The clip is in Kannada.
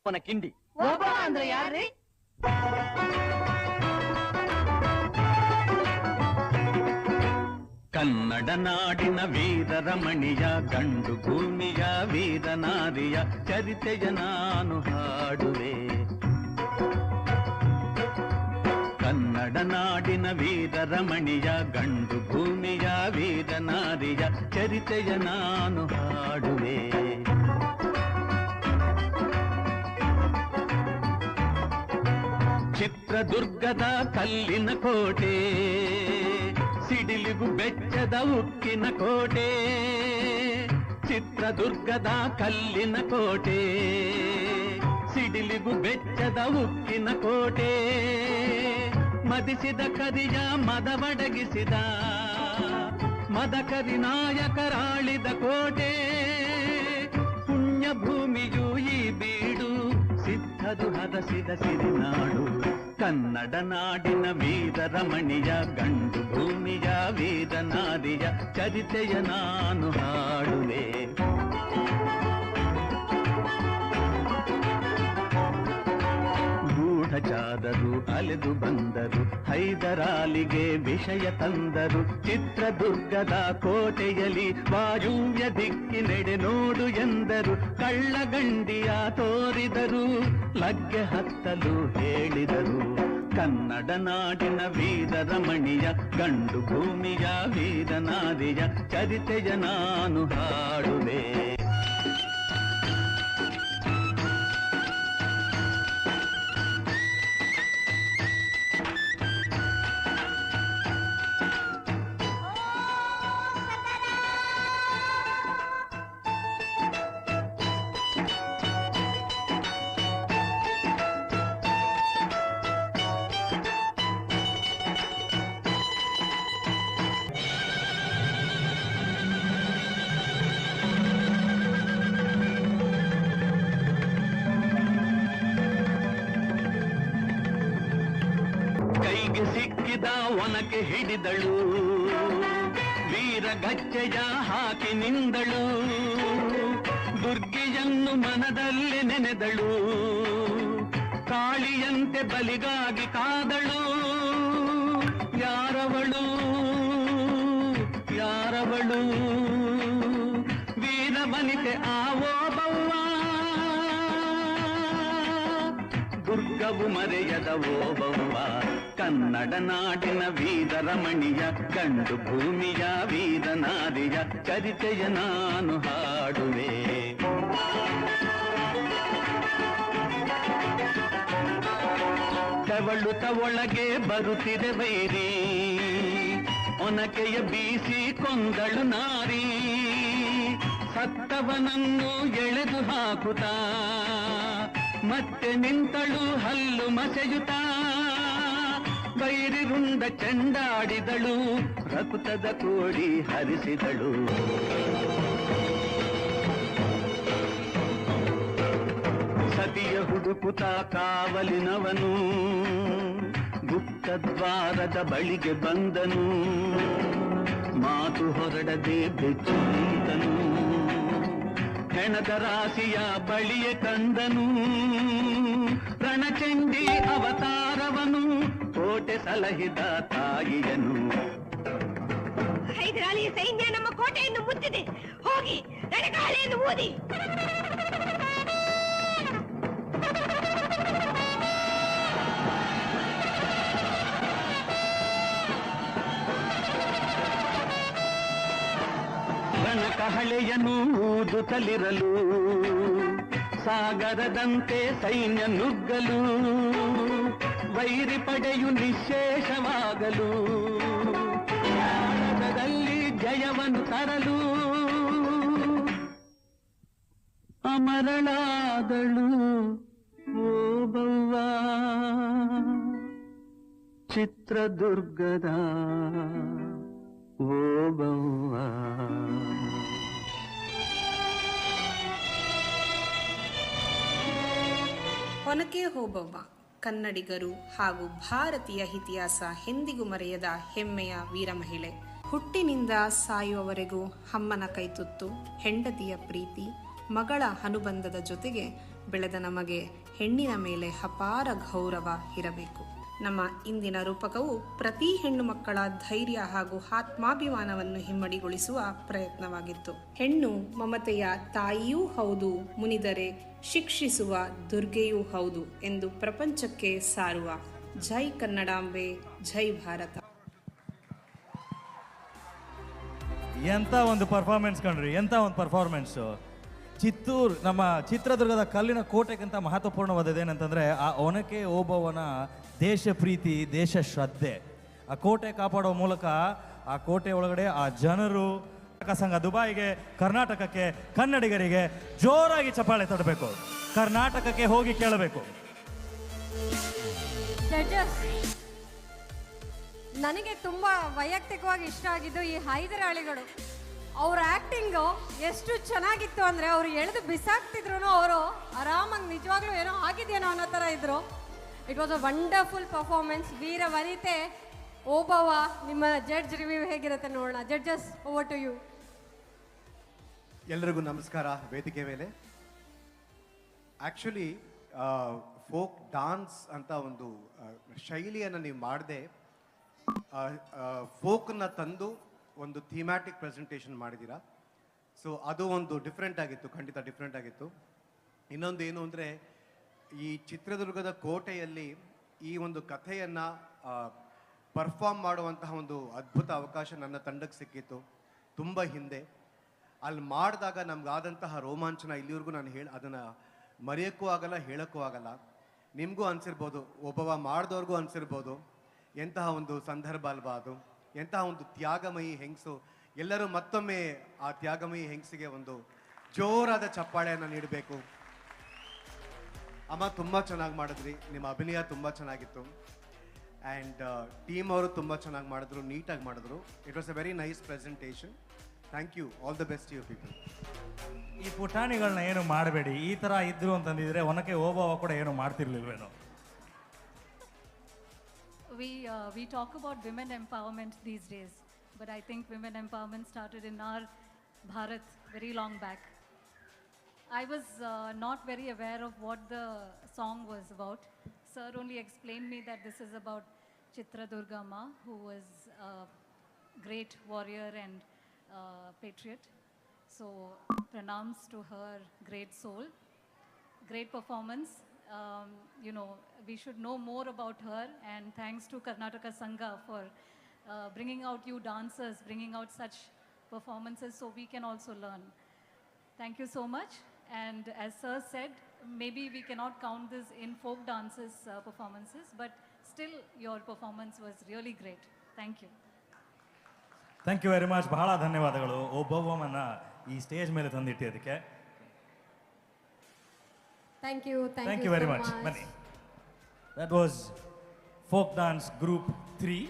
ಅವನ ಕಿಂಡಿ. ಓಬವ್ವ ಅಂದ್ರೆ ಯಾರ್ರಿ? ಕನ್ನಡ ನಾಡಿನ ವೀರರಮಣಿಯ ಗಂಡು ಭೂಮಿಯ ವೀರನಾರಿಯ ಚರಿತೆಯ ನಾನು ಹಾಡುವೆ. ಕನ್ನಡ ನಾಡಿನ ವೀರರಮಣಿಯ ಗಂಡು ಭೂಮಿಯ ವೀರನಾರಿಯ ಚರಿತೆಯ ನಾನು ಹಾಡುವೆ. ಚಿತ್ರದುರ್ಗದ ಕಲ್ಲಿನ ಕೋಟೆ, ಸಿಡಿಲಿಗು ಬೆಚ್ಚದ ಉಕ್ಕಿನ ಕೋಟೆ. ಚಿತ್ರದುರ್ಗದ ಕಲ್ಲಿನ ಕೋಟೆ, ಸಿಡಿಲಿಗು ಬೆಚ್ಚದ ಉಕ್ಕಿನ ಕೋಟೆ. ಮದಿಸಿದ ಕರಿಯ ಮದವಡಗಿಸಿದ ಮದಕರಿ ನಾಯಕರಾಳಿದ ಕೋಟೆ. ಪುಣ್ಯ ಭೂಮಿಯು ಈ ಬೀಡು, ಸಿದ್ಧದು ಹದಸಿದ ಸಿರಿನಾಡು. ಕನ್ನಡ ನಾಡಿನ ವೀರರಮಣಿಯ ಗಂಡು ಭೂಮಿಯ ವೀರನಾರಿಯ ಚರಿತೆಯ ನಾನು ಹಾಡುವೆ. ಗೂಢಚಾರರು ಅಲೆದು ಬಂದರು, ಹೈದರಾಲಿಗೆ ವಿಷಯ ತಂದರು. ಚಿತ್ರದುರ್ಗದ ಕೋಟೆಯಲ್ಲಿ ವಾಯುವ್ಯ ದಿಕ್ಕಿನೆಡೆ ನೋಡು ಎಂದರು. ಕಳ್ಳಗಂಡಿಯ ತೋರಿದರು, ಲಗ್ಗೆ ಹತ್ತಲು ಹೇಳಿದರು. ಕನ್ನಡ ನಾಡಿನ ವೀರರಮಣಿಯ ಗಂಡು ಭೂಮಿಯ ವೀರನಾರಿಯ ಚರಿತೆಯ ನಾನು ಹಾಡುವೆ. ಸಿಕ್ಕಿದ ಒನಕೆ ಹಿಡಿದಳು, ವೀರಗಚ್ಚೆಯ ಹಾಕಿ ನಿಂದಳು. ದುರ್ಗೆಯನ್ನು ಮನದಲ್ಲಿ ನೆನೆದಳು, ಕಾಳಿಯಂತೆ ಬಲಿಗಾಗಿ ಕಾದಳು. ಯಾರವಳು ಯಾರವಳು ವೀರವನಿತೆ ಆ ಓಬವ್ವ. ದುರ್ಗವು ಮರೆಯದ ಓಬವ್ವ. ಕನ್ನಡ ನಾಡಿನ ವೀರರಮಣಿಯ ಗಂಡು ಭೂಮಿಯ ವೀರನಾರಿಯ ಚರಿತೆಯ ನಾನು ಹಾಡುವೆ. ಕವಳುತ ಒಳಗೆ ಬರುತ್ತಿದೆ ವೈರಿ, ಒನಕೆಯ ಬೀಸಿ ಕೊಂದಳು ನಾರಿ. ಸತ್ತವನನ್ನು ಎಳೆದು ಹಾಕುತ್ತಾ ಮತ್ತೆ ನಿಂತಳು ಹಲ್ಲು ಮಸೆಯುತ್ತಾ. ವೈರಿ ರುಂಡ ಚೆಂಡಾಡಿದಳು, ರಕ್ತದ ಕೋಡಿ ಹರಿಸಿದಳು. ಸತಿಯ ಹುಡುಕುತ್ತ ಕಾವಲಿನವನು ಗುಪ್ತದ್ವಾರದ ಬಳಿಗೆ ಬಂದನು. ಮಾತು ಹೊರಡದೆ ಬೆಚ್ಚು ನಿಂತನು, ಹೆಣದ ರಾಶಿಯ ಬಳಿಯೇ ತಂದನು. ರಣಚಂಡಿ ಅವತಾರವನು, ಕೋಟೆ ಸಲಹಿದ ತಾಯಿಯನು. ಹೈದರಾಲಿಯ ಸೈನ್ಯ ನಮ್ಮ ಕೋಟೆಯನ್ನು ಮುತ್ತಿದೆ, ಹೋಗಿ ರಣಗಾಲೆಯನ್ನು ಊದಿ. ರಣಕಹಳೆಯನ್ನು ಊದುತ್ತಲಿರಲು, ಸಾಗರದಂತೆ ಸೈನ್ಯ ನುಗ್ಗಲು. ವೈರಿ ಪಡೆಯು ನಿಶ್ಶೇಷವಾಗಲು, ಭಾರತದಲ್ಲಿ ಜಯವನ್ನು ತರಲು. ಅಮರಳಾದಳು ಓಬವ್ವ, ಚಿತ್ರದುರ್ಗದ ಓಬವ್ವ. ಒನಕೆ ಓಬವ್ವ ಕನ್ನಡಿಗರು ಹಾಗೂ ಭಾರತೀಯ ಇತಿಹಾಸ ಎಂದಿಗೂ ಮರೆಯದ ಹೆಮ್ಮೆಯ ವೀರಮಹಿಳೆ. ಹುಟ್ಟಿನಿಂದ ಸಾಯುವವರೆಗೂ ಅಮ್ಮನ ಕೈತುತ್ತು, ಹೆಂಡತಿಯ ಪ್ರೀತಿ, ಮಗಳ ಅನುಬಂಧದ ಜೊತೆಗೆ ಬೆಳೆದ ನಮಗೆ ಹೆಣ್ಣಿನ ಮೇಲೆ ಅಪಾರ ಗೌರವ ಇರಬೇಕು. ನಮ್ಮ ಇಂದಿನ ರೂಪಕವು ಪ್ರತಿ ಹೆಣ್ಣು ಮಕ್ಕಳ ಧೈರ್ಯ ಹಾಗೂ ಆತ್ಮಾಭಿಮಾನವನ್ನು ಹಿಮ್ಮಡಿಗೊಳಿಸುವ ಪ್ರಯತ್ನವಾಗಿತ್ತು. ಹೆಣ್ಣು ಮಮತೆಯ ತಾಯಿಯೂ ಹೌದು, ಮುನಿದರೆ ಶಿಕ್ಷಿಸುವ ದುರ್ಗೆಯೂ ಹೌದು ಎಂದು ಪ್ರಪಂಚಕ್ಕೆ ಸಾರುವ ಜೈ ಕನ್ನಡಾಂಬೆ, ಜೈ ಭಾರತ. ಎಂಥ ಒಂದು ಪರ್ಫಾರ್ಮೆನ್ಸ್ ಕಣ್ರಿ, ಎಂಥ ಒಂದು ಪರ್ಫಾರ್ಮೆನ್ಸು. ನಮ್ಮ ಚಿತ್ರದುರ್ಗದ ಕಲ್ಲಿನ ಕೋಟೆಗಿಂತ ಮಹತ್ವಪೂರ್ಣವಾದದ್ದೇನೆಂತಂದರೆ ಆ ಒನಕೆ ಓಬವ್ವನ ದೇಶ ಪ್ರೀತಿ, ದೇಶ ಶ್ರದ್ಧೆ. ಆ ಕೋಟೆ ಕಾಪಾಡೋ ಮೂಲಕ ಆ ಕೋಟೆ ಒಳಗಡೆ ಆ ಜನರು, ಸಂಘ ದುಬೈಗೆ, ಕರ್ನಾಟಕಕ್ಕೆ, ಕನ್ನಡಿಗರಿಗೆ ಜೋರಾಗಿ ಚಪ್ಪಾಳೆ ತಡಬೇಕು. ಕರ್ನಾಟಕಕ್ಕೆ ಹೋಗಿ ಕೇಳಬೇಕು. ನನಗೆ ತುಂಬ ವೈಯಕ್ತಿಕವಾಗಿ ಇಷ್ಟ ಆಗಿದ್ದು ಈ ಹೈದರಾಳಿಗಳು. ಅವ್ರ ಆ್ಯಕ್ಟಿಂಗು ಎಷ್ಟು ಚೆನ್ನಾಗಿತ್ತು ಅಂದರೆ ಅವರು ಎಳೆದು ಬಿಸಾಕ್ತಿದ್ರು ಅವರು ಆರಾಮಾಗಿ ನಿಜವಾಗ್ಲೂ ಏನೋ ಆಗಿದೆಯೇನೋ ಅನ್ನೋ ಥರ ಇದ್ದರು. It was a wonderful performance. ವೀರ ವನಿತೆ ಓಬವ್ವ, ನಿಮ್ಮ ಜಡ್ಜ್ ರಿವ್ಯೂ ಹೇಗಿರುತ್ತೆ ನೋಡೋಣ. Judges, over to you. ಎಲ್ರಿಗೂ ನಮಸ್ಕಾರ. ವೇದಿಕೆ ಮೇಲೆ ಆ್ಯಕ್ಚುಲಿ ಫೋಕ್ ಡಾನ್ಸ್ ಅಂತ ಒಂದು ಶೈಲಿಯನ್ನು ನೀವು ಮಾಡದೆ ಫೋಕನ್ನು ತಂದು ಒಂದು ಥೀಮ್ಯಾಟಿಕ್ ಪ್ರೆಸೆಂಟೇಷನ್ ಮಾಡಿದ್ದೀರಾ. ಸೊ ಅದು ಒಂದು ಡಿಫ್ರೆಂಟ್ ಆಗಿತ್ತು, ಖಂಡಿತ ಡಿಫ್ರೆಂಟ್ ಆಗಿತ್ತು. ಇನ್ನೊಂದು ಏನು ಅಂದರೆ, ಈ ಚಿತ್ರದುರ್ಗದ ಕೋಟೆಯಲ್ಲಿ ಈ ಒಂದು ಕಥೆಯನ್ನು ಪರ್ಫಾರ್ಮ್ ಮಾಡುವಂತಹ ಒಂದು ಅದ್ಭುತ ಅವಕಾಶ ನನ್ನ ತಂಡಕ್ಕೆ ಸಿಕ್ಕಿತ್ತು ತುಂಬ ಹಿಂದೆ. ಅಲ್ಲಿ ಮಾಡಿದಾಗ ನಮಗಾದಂತಹ ರೋಮಾಂಚನ ಇಲ್ಲಿವರೆಗೂ ನಾನು ಅದನ್ನು ಮರೆಯೋಕ್ಕೂ ಆಗಲ್ಲ, ಹೇಳೋಕ್ಕೂ ಆಗಲ್ಲ. ನಿಮಗೂ ಅನಿಸಿರ್ಬೋದು, ಒಬ್ಬವ ಮಾಡಿದವ್ರಿಗೂ ಅನಿಸಿರ್ಬೋದು, ಎಂತಹ ಒಂದು ಸಂದರ್ಭ ಅಲ್ವಾ ಅದು, ಎಂತಹ ಒಂದು ತ್ಯಾಗಮಯಿ ಹೆಂಗಸು. ಎಲ್ಲರೂ ಮತ್ತೊಮ್ಮೆ ಆ ತ್ಯಾಗಮಯಿ ಹೆಂಗಸಿಗೆ ಒಂದು ಜೋರಾದ ಚಪ್ಪಾಳೆಯನ್ನು ನೀಡಬೇಕು. ಅಮ್ಮ ತುಂಬ ಚೆನ್ನಾಗಿ ಮಾಡಿದ್ರಿ, ನಿಮ್ಮ ಅಭಿನಯ ತುಂಬ ಚೆನ್ನಾಗಿತ್ತು. ಆ್ಯಂಡ್ ಟೀಮ್ ಅವರು ತುಂಬ ಚೆನ್ನಾಗಿ ಮಾಡಿದ್ರು, ನೀಟಾಗಿ ಮಾಡಿದ್ರು. It was a very nice presentation. Thank you. All the best you people. ಈ ಪುಟಾಣಿಗಳನ್ನ ಏನು ಮಾಡಬೇಡಿ. ಈ ಥರ ಇದ್ರು ಅಂತಂದಿದ್ರೆ ಒನಕೆ ಓಬವ್ವ ಕೂಡ ಏನು ಮಾಡ್ತಿರ್ಲಿಲ್ವೇನೋ. We talk about women empowerment these days, but I think women empowerment started in our Bharat very long back. I was not very aware of what the song was about. Sir only explained me that this is about Chitradurga Ma, who was a great warrior and patriot. So pranams to her great soul, great performance. We should know more about her, and thanks to Karnataka Sangha for bringing out you dancers, bringing out such performances so we can also learn. Thank you so much. And as Sir said, maybe we cannot count this in folk dances performances, but still your performance was really great. Thank you. Thank you very much. ಬಹಳ ಧನ್ಯವಾದಗಳು ಓಬವ್ವನ ಈ ಸ್ಟೇಜ್ ಮೇಲೆ ತಂದಿಟ್ಟಿದ್ದಕ್ಕೆ. Thank you. Thank you very much. ಬನ್ನಿ. That was Folk Dance Group 3.